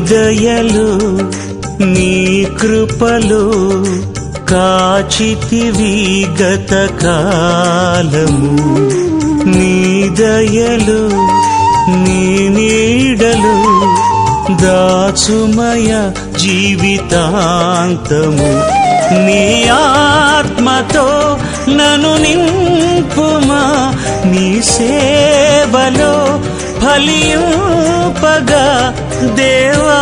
దయలో నీ కృపలో కాచితివి గత కాలము నీ దయలో నీ నీడలో దాచుమయ జీవితాంతము నీ ఆత్మతో నన్ను నింపుమా నీ సేవలో ఫలింపగా దేవా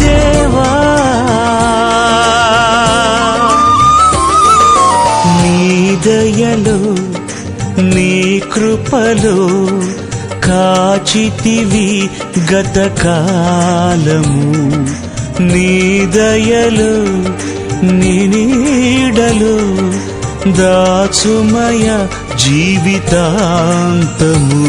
దేవా నీ దయలో నీ కృపలో కాచితివి గత కాలము నీ దయలో నీ నీడలో దాచుమయ జీవితాంతము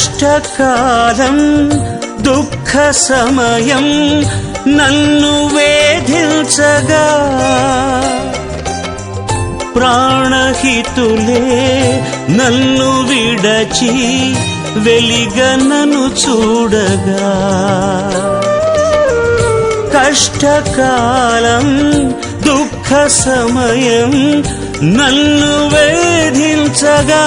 కష్టకాలం దుఃఖ సమయం నన్ను వేధించగా ప్రాణహితులే నన్ను విడచి వెలిగనను చూడగా కష్టకాలం దుఃఖ సమయం నన్ను వేధించగా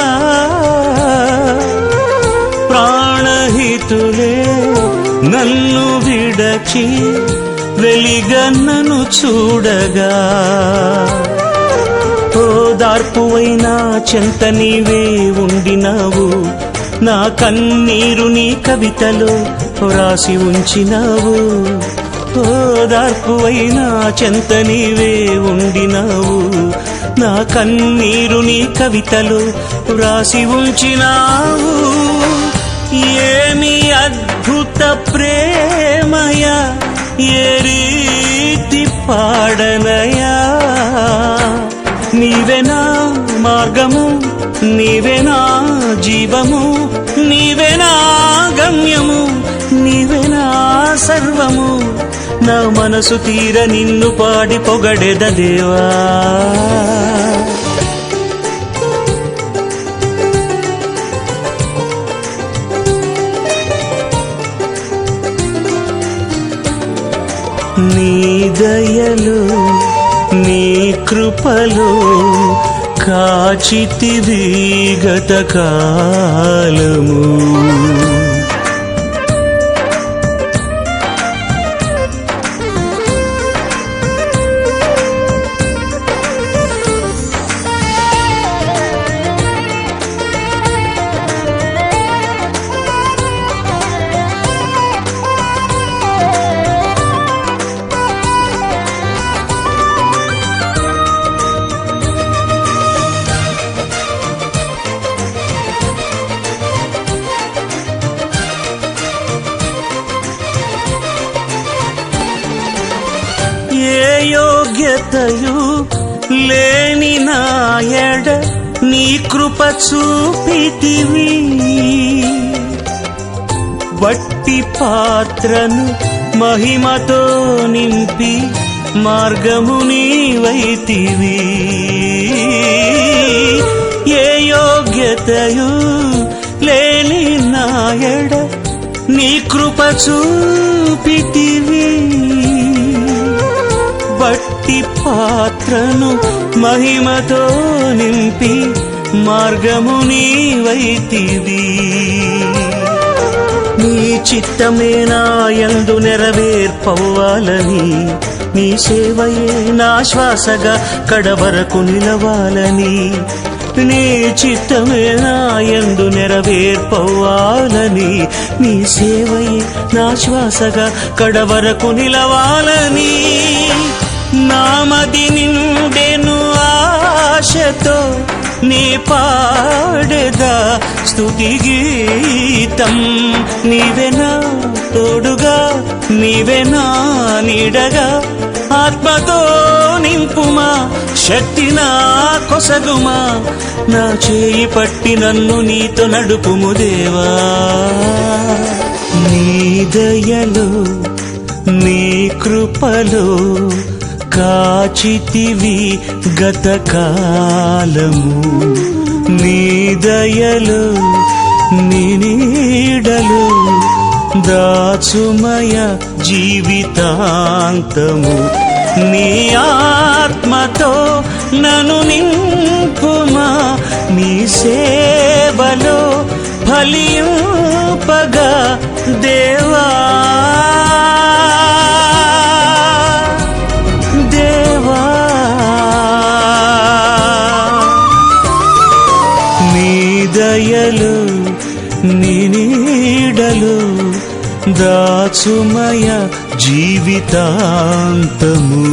ప్రాణహితులే నన్ను విడచి వెలిగన్నను చూడగా ఓదార్పువైనా చెంత నీవే ఉండినావు నా కన్నీరు నీ కవితలో రాసి ఉంచినావు ఓదార్పువైనా చెంత నీవే ఉండినావు నా కన్నీరు నీ కవితలో రాసి ఉంచినావు ఏమి అద్భుత ప్రేమయ ఏ రీతి పాడనయా నీవేనా మార్గము నీవేనా జీవము నీవేనా గమ్యము నీవేనా సర్వము నా మనసు తీర నిన్ను పాడి పొగడెద దేవా నీ దయలో నీ కృపలో కాచితివి గత కాలము యోగ్యతయు లేని నాయడ నీ కృప చూపితివి వట్టి పాత్రను మహిమతో నింపి మార్గము నీవైతివి ఏ యోగ్యతయు లేని నాయడ నీ కృప చూపితివి వట్టి పాత్రను మహిమతో నింపి మార్గము నీవైతివి నీ చిత్తమే నా యందు నెరవేర్పవ్వాలని నీ సేవయే నా శ్వాసగా కడవరకు నిలవాలని నీ చిత్తమే నాయందు నెరవేర్పవ్వాలని, నీ సేవయే నా శ్వాసగా కడవరకు నిలవాలని. నామది నిండెను ఆశతో నీ పాడెదా స్తుతి గీతం. నీవెనా తోడుగా, నీవెనా నీడగా, ఆత్మతో నింపుమా, శక్తి నా కొసగుమా. నా చేయి పట్టి నన్ను నీతో నడుపుము దేవా. నీ దయలో నీ కృపలో కాచితివి గతకాలము. నీ దయలో నీ నీడలో దాచుమయ జీవితాంతము. నీ ఆత్మతో నన్ను నింపుమా, నీ సేవలో ఫలింపగా దేవా. దేవా నీ దయలు నీ నీడలు దాచుమయ జీవితాంతము.